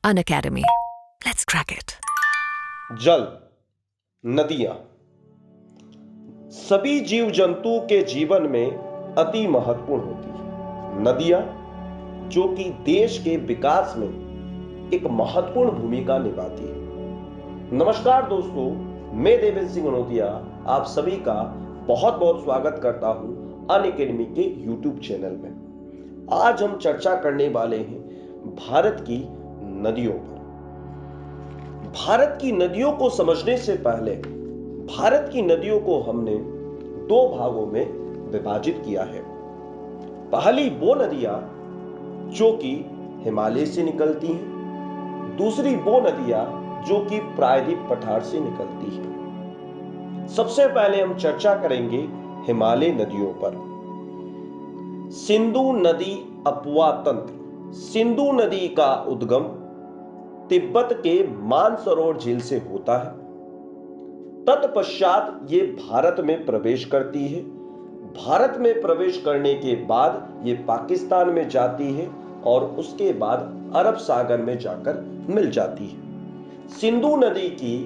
Unacademy. Let's crack it. जल, नदियां सभी जीव जंतु के जीवन में अति महत्वपूर्ण होती है। नदियां जो कि देश के विकास में एक महत्वपूर्ण भूमिका निभाती है। नमस्कार दोस्तों, मैं देवेंद्र सिंह नोतिया आप सभी का बहुत बहुत स्वागत करता हूं अनअकैडमी के YouTube चैनल में। आज हम चर्चा करने वाले हैं भारत की नदियों पर। भारत की नदियों को समझने से पहले भारत की नदियों को हमने दो भागों में विभाजित किया है। पहली वो नदियां जो कि हिमालय से निकलती हैं, दूसरी वो नदियां जो कि प्रायद्वीप पठार से निकलती हैं। सबसे पहले हम चर्चा करेंगे हिमालय नदियों पर। सिंधु नदी अपवा तंत्र। सिंधु नदी का उद्गम तिब्बत के मानसरोवर झील से होता है। तत्पश्चात ये भारत में प्रवेश करती है। भारत में प्रवेश करने के बाद ये पाकिस्तान में जाती है और उसके बाद अरब सागर में जाकर मिल जाती है। सिंधु नदी की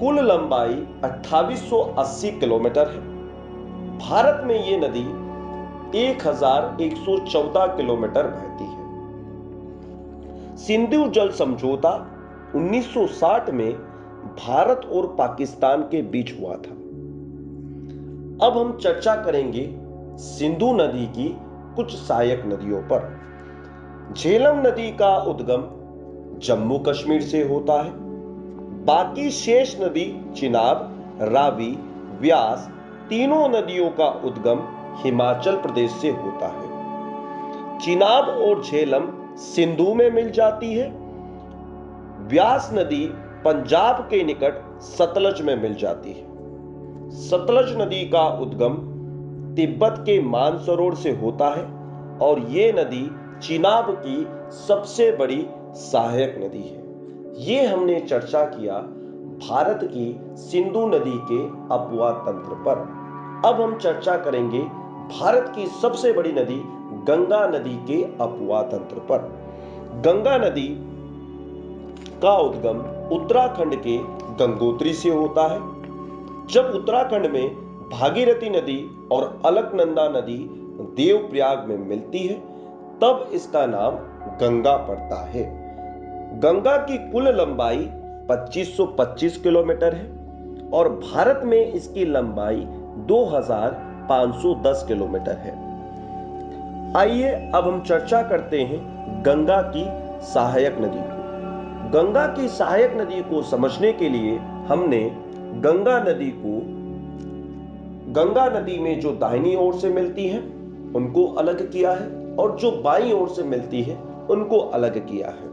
कुल लंबाई 2880 किलोमीटर है। भारत में ये नदी 1114 किलोमीटर बहती है। सिंधु जल समझौता 1960 में भारत और पाकिस्तान के बीच हुआ था। अब हम चर्चा करेंगे सिंधु नदी की कुछ सहायक नदियों पर। झेलम नदी का उद्गम जम्मू कश्मीर से होता है। बाकी शेष नदी चिनाब, रावी, व्यास तीनों नदियों का उद्गम हिमाचल प्रदेश से होता है। चिनाब और झेलम सिंधु में मिल जाती है। व्यास नदी पंजाब के निकट सतलज में मिल जाती है। सतलज नदी का उद्गम तिब्बत के मानसरोवर से होता है और यह नदी चिनाब की सबसे बड़ी सहायक नदी है। ये हमने चर्चा किया भारत की सिंधु नदी के अपवा तंत्र पर। अब हम चर्चा करेंगे भारत की सबसे बड़ी नदी गंगा नदी के अपवा तंत्र पर। गंगा नदी का उद्गम उत्तराखंड के गंगोत्री से होता है। जब उत्तराखंड में भागीरथी नदी और अलकनंदा नदी देवप्रयाग में मिलती है तब इसका नाम गंगा पड़ता है। गंगा की कुल लंबाई 2525 किलोमीटर है और भारत में इसकी लंबाई 2510 किलोमीटर है। आइए अब हम चर्चा करते हैं गंगा की सहायक नदी को। गंगा की सहायक नदी को समझने के लिए हमने गंगा नदी में जो दाहिनी ओर से मिलती है उनको अलग किया है और जो बाईं ओर से मिलती है उनको अलग किया है।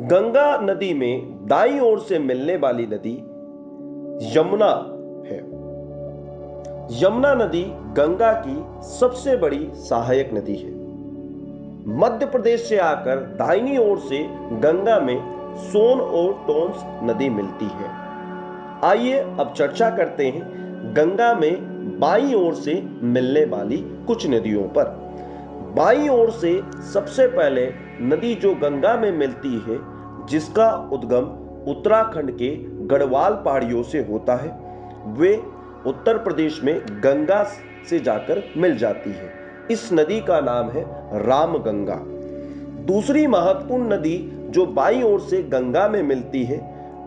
गंगा नदी में दाईं ओर से मिलने वाली नदी यमुना है। यमुना नदी गंगा की सबसे बड़ी सहायक नदी है। मध्य प्रदेश से आकर दाहिनी ओर से गंगा में सोन और टोंस नदी मिलती है। आइए अब चर्चा करते हैं गंगा में बाईं ओर से मिलने वाली कुछ नदियों पर। बाईं ओर से सबसे पहले नदी जो गंगा में मिलती है जिसका उद्गम उत्तराखंड के गढ़वाल पहाड़ियों से होता है, वे उत्तर प्रदेश में गंगा से जाकर मिल जाती है। इस नदी का नाम है रामगंगा। दूसरी महत्वपूर्ण नदी जो बाईं ओर से गंगा में मिलती है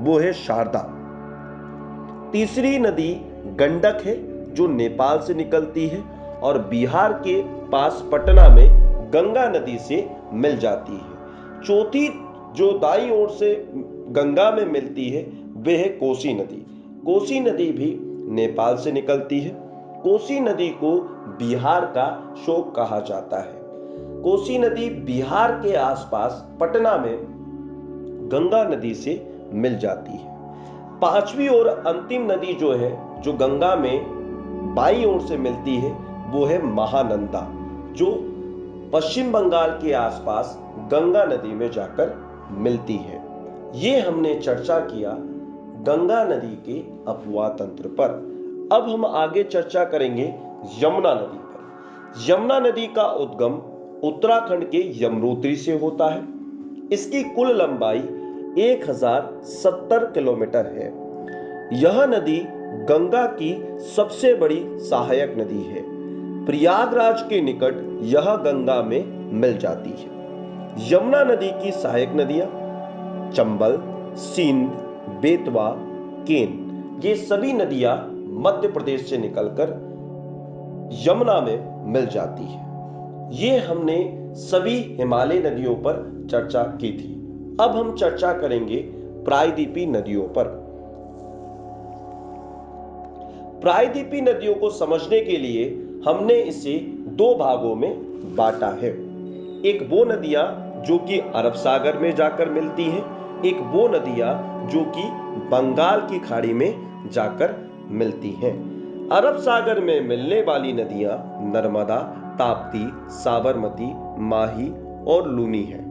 वो है शारदा। तीसरी नदी गंडक है जो नेपाल से निकलती है और बिहार के पास पटना में गंगा नदी से मिल जाती है। चौथी जो दाईं ओर से गंगा में मिलती है वह है कोसी नदी। कोसी नदी भी नेपाल से निकलती है। कोसी नदी को बिहार का शोक कहा जाता है। कोसी नदी बिहार के आसपास पटना में गंगा नदी से मिल जाती है। पांचवी और अंतिम नदी जो है जो गंगा में बाईं ओर से मिलती है वो है महानंदा, जो पश्चिम बंगाल के आसपास गंगा नदी में जाकर मिलती है। ये हमने चर्चा किया गंगा नदी के अपवा तंत्र पर। अब हम आगे चर्चा करेंगे यमुना नदी पर। यमुना नदी का उद्गम उत्तराखंड के यमुनोत्री से होता है। इसकी कुल लंबाई 1070 किलोमीटर है। यह नदी गंगा की सबसे बड़ी सहायक नदी है। प्रयागराज के निकट यह गंगा में मिल जाती है। यमुना नदी की सहायक नदियां चंबल, सींध, बेतवा, केन, ये सभी नदियां मध्य प्रदेश से निकलकर यमुना में मिल जाती है। ये हमने सभी हिमालय नदियों पर चर्चा की थी। अब हम चर्चा करेंगे प्रायद्वीपीय नदियों पर। प्रायद्वीपीय नदियों को समझने के लिए हमने इसे दो भागों में बांटा है। एक वो नदियां जो कि अरब सागर में जाकर मिलती हैं, एक वो नदियां जो कि बंगाल की खाड़ी में जाकर मिलती हैं। अरब सागर में मिलने वाली नदियां नर्मदा, ताप्ती, साबरमती, माही और लूनी हैं।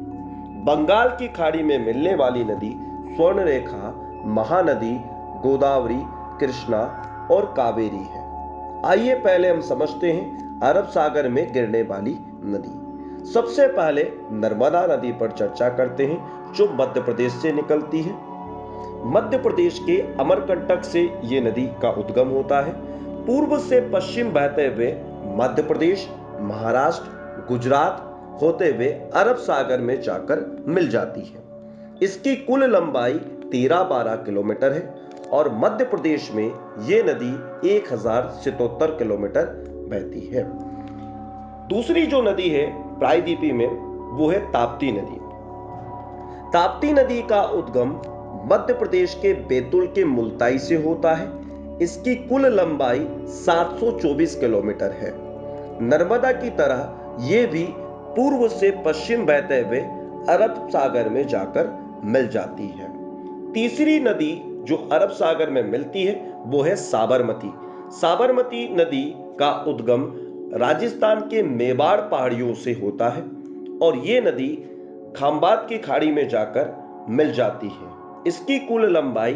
बंगाल की खाड़ी में मिलने वाली नदी स्वर्णरेखा, महानदी, गोदावरी, कृष्णा और कावेरी है। आइए पहले हम समझते हैं अरब सागर में गिरने वाली नदी। सबसे पहले नर्मदा नदी पर चर्चा करते हैं जो मध्य प्रदेश से निकलती है। मध्य प्रदेश के अमरकंटक से यह नदी का उद्गम होता है। पूर्व से पश्चिम बहते हुए मध्य प्रदेश, महाराष्ट्र, गुजरात होते हुए अरब सागर में जाकर मिल जाती है। इसकी कुल लंबाई 13-12 किलोमीटर है और मध्य प्रदेश में यह नदी 1077 किलोमीटर बहती है। दूसरी जो नदी है प्रायद्वीपीय में वो है ताप्ती नदी। ताप्ती नदी का उद्गम मध्य प्रदेश के बैतूल के मुल्ताई से होता है। इसकी कुल लंबाई 724 किलोमीटर है। नर्मदा की तरह यह भी पूर्व से पश्चिम बहते हुए अरब सागर में जाकर मिल जाती है। तीसरी नदी जो अरब सागर में मिलती है वो है साबरमती। साबरमती नदी का उद्गम राजस्थान के मेवाड़ पहाड़ियों से होता है और यह नदी खंबात की खाड़ी में जाकर मिल जाती है। इसकी कुल लंबाई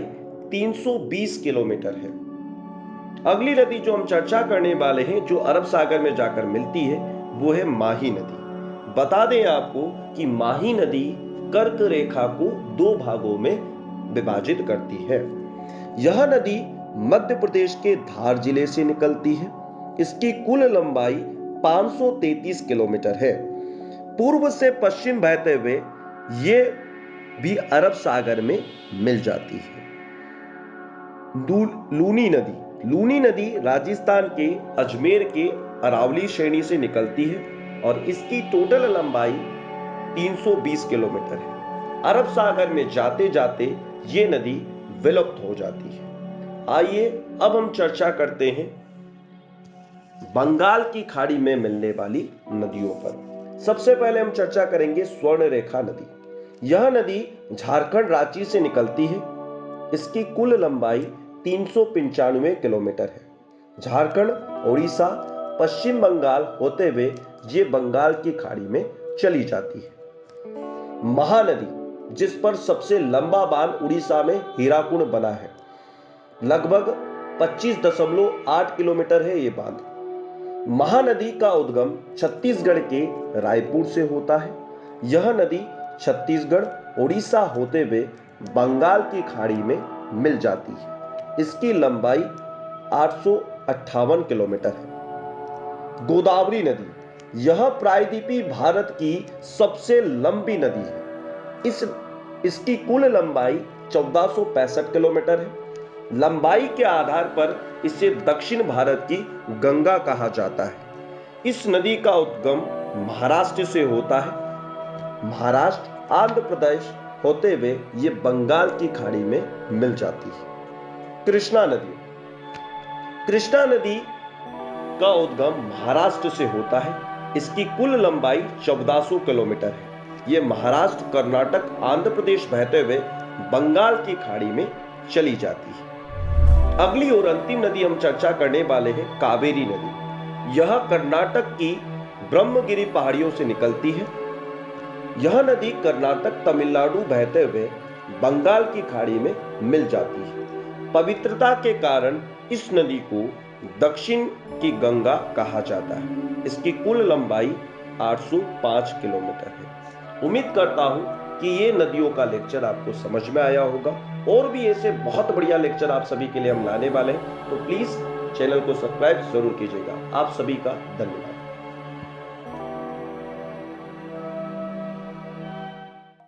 320 किलोमीटर है। अगली नदी जो हम चर्चा करने वाले हैं जो अरब सागर में जाकर मिलती है वो है माही नदी। बता दें आपको कि माही नदी कर्क रेखा को दो भागों में विभाजित करती है। यह नदी मध्य प्रदेश के धार जिले से निकलती है। इसकी कुल लंबाई 533 किलोमीटर है। पूर्व से पश्चिम बहते हुए यह भी अरब सागर में मिल जाती है। लूनी नदी। लूनी नदी राजस्थान के अजमेर के अरावली श्रेणी से निकलती है और इसकी टोटल लंबाई 320 किलोमीटर है। अरब सागर में जाते जाते ये नदी विलुप्त हो जाती है। आइए अब हम चर्चा करते हैं बंगाल की खाड़ी में मिलने वाली नदियों पर। सबसे पहले हम चर्चा करेंगे स्वर्णरेखा नदी। यह नदी झारखंड रांची से निकलती है। इसकी कुल लंबाई 395 किलोमीटर है। झारखंड, उड़ीसा, पश्चिम बंगाल होते हुए ये बंगाल की खाड़ी में चली जाती है। महानदी जिस पर सबसे लंबा बांध उड़ीसा में हीराकुंड बना है, लगभग 25.8 किलोमीटर है ये बांध। महानदी का उद्गम छत्तीसगढ़ के रायपुर से होता है। यह नदी छत्तीसगढ़, उड़ीसा होते हुए बंगाल की खाड़ी में मिल जाती है। इसकी लंबाई 858 किलोमीटर है। गोदावरी नदी यह प्रायद्वीपीय भारत की सबसे लंबी नदी है। इसकी कुल लंबाई 1465 किलोमीटर है। लंबाई के आधार पर इसे दक्षिण भारत की गंगा कहा जाता है। इस नदी का उद्गम महाराष्ट्र से होता है। महाराष्ट्र, आंध्र प्रदेश होते हुए ये बंगाल की खाड़ी में मिल जाती है। कृष्णा नदी। कृष्णा नदी का उद्गम महाराष्ट्र से होता है। इसकी कुल लंबाई 1400 किलोमीटर है। यह महाराष्ट्र, कर्नाटक, आंध्र प्रदेश बहते हुए बंगाल की खाड़ी में चली जाती है। अगली और अंतिम नदी हम चर्चा करने वाले हैं कावेरी नदी। यह कर्नाटक की ब्रह्मगिरी पहाड़ियों से निकलती है। यह नदी कर्नाटक, तमिलनाडु बहते हुए बंगाल की खाड़ी में मिल जाती है। पवित्रता के कारण इस नदी को दक्षिण की गंगा कहा जाता है। इसकी कुल लंबाई 805 किलोमीटर है। उम्मीद करता हूं कि ये नदियों का लेक्चर आपको समझ में आया होगा। और भी ऐसे बहुत बढ़िया लेक्चर आप सभी के लिए हम लाने वाले हैं, तो प्लीज चैनल को सब्सक्राइब जरूर कीजिएगा। आप सभी का धन्यवाद।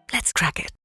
Let's crack it.